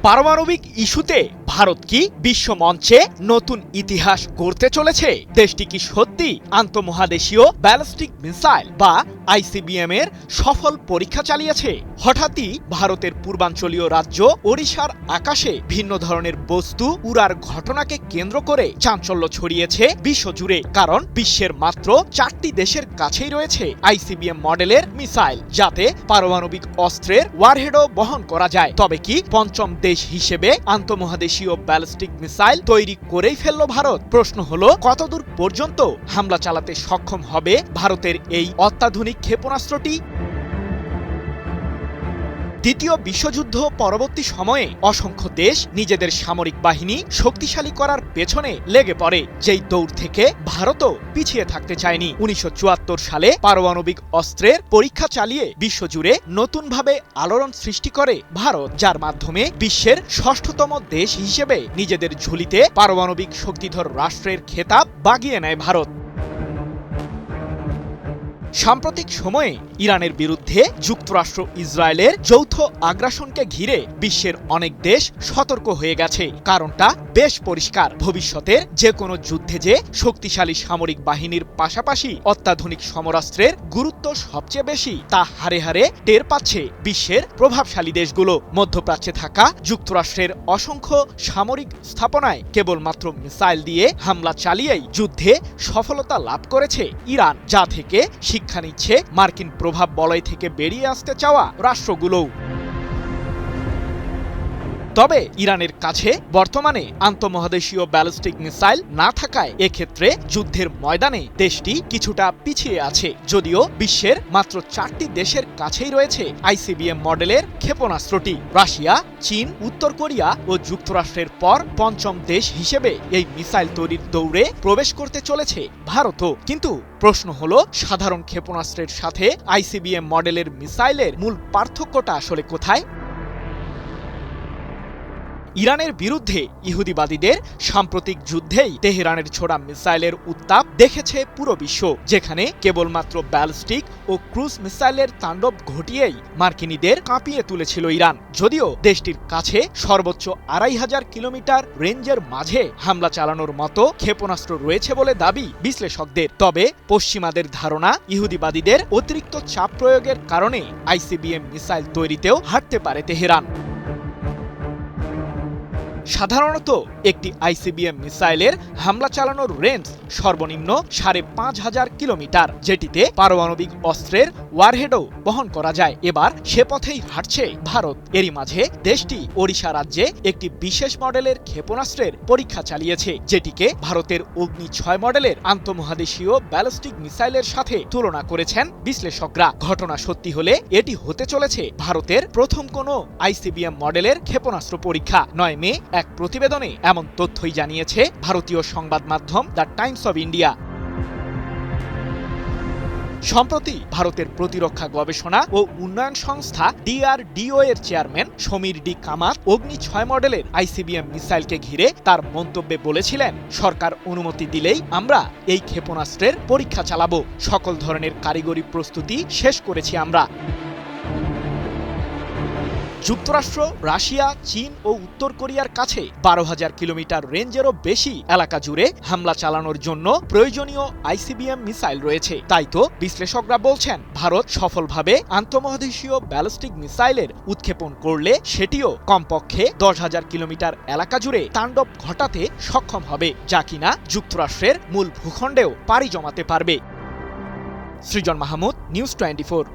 পারমাণবিক ইস্যুতে ভারত কি বিশ্ব মঞ্চে নতুন ইতিহাস গড়তে চলেছে? দেশটি কি সত্যি আন্তঃমহাদেশীয় ব্যালিস্টিক মিসাইল বা আইসিবিএম এর সফল পরীক্ষা চালিয়েছে? হঠাৎই ভারতের পূর্বাঞ্চলীয় রাজ্য ওড়িশার আকাশে ভিন্ন ধরনের বস্তু উড়ার ঘটনাকে কেন্দ্র করে চাঞ্চল্য ছড়িয়েছে বিশ্বজুড়ে। কারণ বিশ্বের মাত্র 4টি দেশের কাছেই রয়েছে আইসিবিএম মডেলের মিসাইল, যাতে পারমাণবিক অস্ত্রের ওয়ারহেডও বহন করা যায়। তবে কি পঞ্চম দেশ হিসেবে আন্তঃমহাদেশীয় ব্যালিস্টিক মিসাইল তৈরি করেই ফেলল ভারত? প্রশ্ন হলো, কতদূর পর্যন্ত হামলা চালাতে সক্ষম হবে ভারতের এই অত্যাধুনিক ক্ষেপণাস্ত্রটি? দ্বিতীয় বিশ্বযুদ্ধ পরবর্তী সময়ে অসংখ্য দেশ নিজেদের সামরিক বাহিনী শক্তিশালী করার পেছনে লেগে পড়ে, যেই দৌড় থেকে ভারতও পিছিয়ে থাকতে চায়নি। 1974 সালে পারমাণবিক অস্ত্রের পরীক্ষা চালিয়ে বিশ্বজুড়ে নতুনভাবে আলোড়ন সৃষ্টি করে ভারত, যার মাধ্যমে বিশ্বের 6ঠতম দেশ হিসেবে নিজেদের ঝুলিতে পারমাণবিক শক্তিধর রাষ্ট্রের খেতাব বাগিয়ে নেয় ভারত। সাম্প্রতিক সময়ে ইরানের বিরুদ্ধে যুক্তরাষ্ট্র ইসরায়েলের যৌথ আগ্রাসনকে ঘিরে বিশ্বের অনেক দেশ সতর্ক হয়ে গেছে। কারণটা বেশ পরিষ্কার, ভবিষ্যতের যে কোনো যুদ্ধে যে শক্তিশালী সামরিক বাহিনীর পাশাপাশি অত্যাধুনিক সমরাস্ত্রের গুরুত্ব সবচেয়ে বেশি, তা হারে হারে টের পাচ্ছে বিশ্বের প্রভাবশালী দেশগুলো। মধ্যপ্রাচ্যে থাকা যুক্তরাষ্ট্রের অসংখ্য সামরিক স্থাপনায় কেবলমাত্র মিসাইল দিয়ে হামলা চালিয়েই যুদ্ধে সফলতা লাভ করেছে ইরান, যা থেকে শিক্ষা নিচ্ছে মার্কিন প্রভাব বলয় থেকে বেরিয়ে আসতে চাওয়া রাষ্ট্রগুলোও। তবে ইরানের কাছে বর্তমানে আন্তঃমহাদেশীয় ব্যালিস্টিক মিসাইল না থাকায় এক্ষেত্রে যুদ্ধের ময়দানে দেশটি কিছুটা পিছিয়ে আছে। যদিও বিশ্বের মাত্র 4টি দেশের কাছেই রয়েছে আইসিবিএম মডেলের ক্ষেপণাস্ত্রটি। রাশিয়া, চীন, উত্তর কোরিয়া ও যুক্তরাষ্ট্রের পর পঞ্চম দেশ হিসেবে এই মিসাইল তৈরির দৌড়ে প্রবেশ করতে চলেছে ভারতও। কিন্তু প্রশ্ন হলো, সাধারণ ক্ষেপণাস্ত্রের সাথে আইসিবিএম মডেলের মিসাইলের মূল পার্থক্যটা আসলে কোথায়? ইরানের বিরুদ্ধে ইহুদিবাদীদের সাম্প্রতিক যুদ্ধেই তেহরানের ছোড়া মিসাইলের উত্তাপ দেখেছে পুরো বিশ্ব, যেখানে কেবলমাত্র ব্যালিস্টিক ও ক্রুজ মিসাইলের তাণ্ডব ঘটিয়েই মার্কিনীদের কাঁপিয়ে তুলেছিল ইরান। যদিও দেশটির কাছে সর্বোচ্চ 2500 কিলোমিটার রেঞ্জের মাঝে হামলা চালানোর মতো ক্ষেপণাস্ত্র রয়েছে বলে দাবি বিশ্লেষকদের। তবে পশ্চিমাদের ধারণা, ইহুদিবাদীদের অতিরিক্ত চাপ প্রয়োগের কারণে আইসিবিএম মিসাইল তৈরিতেও হারতে পারে তেহরান। সাধারণত একটি আইসিবিএম মিসাইলের হামলা চালানোর রেঞ্জ সর্বনিম্ন 5500 কিলোমিটার, যেটিতে পারমাণবিক অস্ত্রের ওয়ারহেডও বহন করা যায়। এবার সে পথেই হাঁটছে ভারত। এরই মাঝে দেশটি ওড়িশা রাজ্যে একটি বিশেষ মডেলের ক্ষেপণাস্ত্রের পরীক্ষা চালিয়েছে, যেটিকে ভারতের অগ্নি 6 মডেলের আন্তঃমহাদেশীয় ব্যালিস্টিক মিসাইলের সাথে তুলনা করেছেন বিশ্লেষকরা। ঘটনা সত্যি হলে এটি হতে চলেছে ভারতের প্রথম কোনো আইসিবিএম মডেলের ক্ষেপণাস্ত্র পরীক্ষা। 9 মে এক প্রতিবেদনে এমন তথ্যই জানিয়েছে ভারতীয় সংবাদ মাধ্যম দ্য টাইমস অব ইন্ডিয়া। সম্প্রতি ভারতের প্রতিরক্ষা গবেষণা ও উন্নয়ন সংস্থা DRDO এর চেয়ারম্যান সমীর ডি কামাত অগ্নি 6 মডেলের আইসিবিএম মিসাইলকে ঘিরে তার মন্তব্যে বলেছিলেন, সরকার অনুমতি দিলেই আমরা এই ক্ষেপণাস্ত্রের পরীক্ষা চালাবো। সকল ধরনের কারিগরি প্রস্তুতি শেষ করেছি আমরা। যুক্তরাষ্ট্র, রাশিয়া, চীন ও উত্তর কোরিয়ার কাছে 12,000 কিলোমিটার রেঞ্জেরও বেশি এলাকা জুড়ে হামলা চালানোর জন্য প্রয়োজনীয় আইসিবিএম মিসাইল রয়েছে। তাই তো বিশ্লেষকরা বলছেন, ভারত সফলভাবে আন্তঃমহাদেশীয় ব্যালিস্টিক মিসাইলের উৎক্ষেপণ করলে সেটিও কমপক্ষে 10,000 কিলোমিটার এলাকা জুড়ে তাণ্ডব ঘটাতে সক্ষম হবে, যা কিনা যুক্তরাষ্ট্রের মূল ভূখণ্ডেও পাড়ি জমাতে পারবে। সৃজন মাহমুদ, নিউজ 24।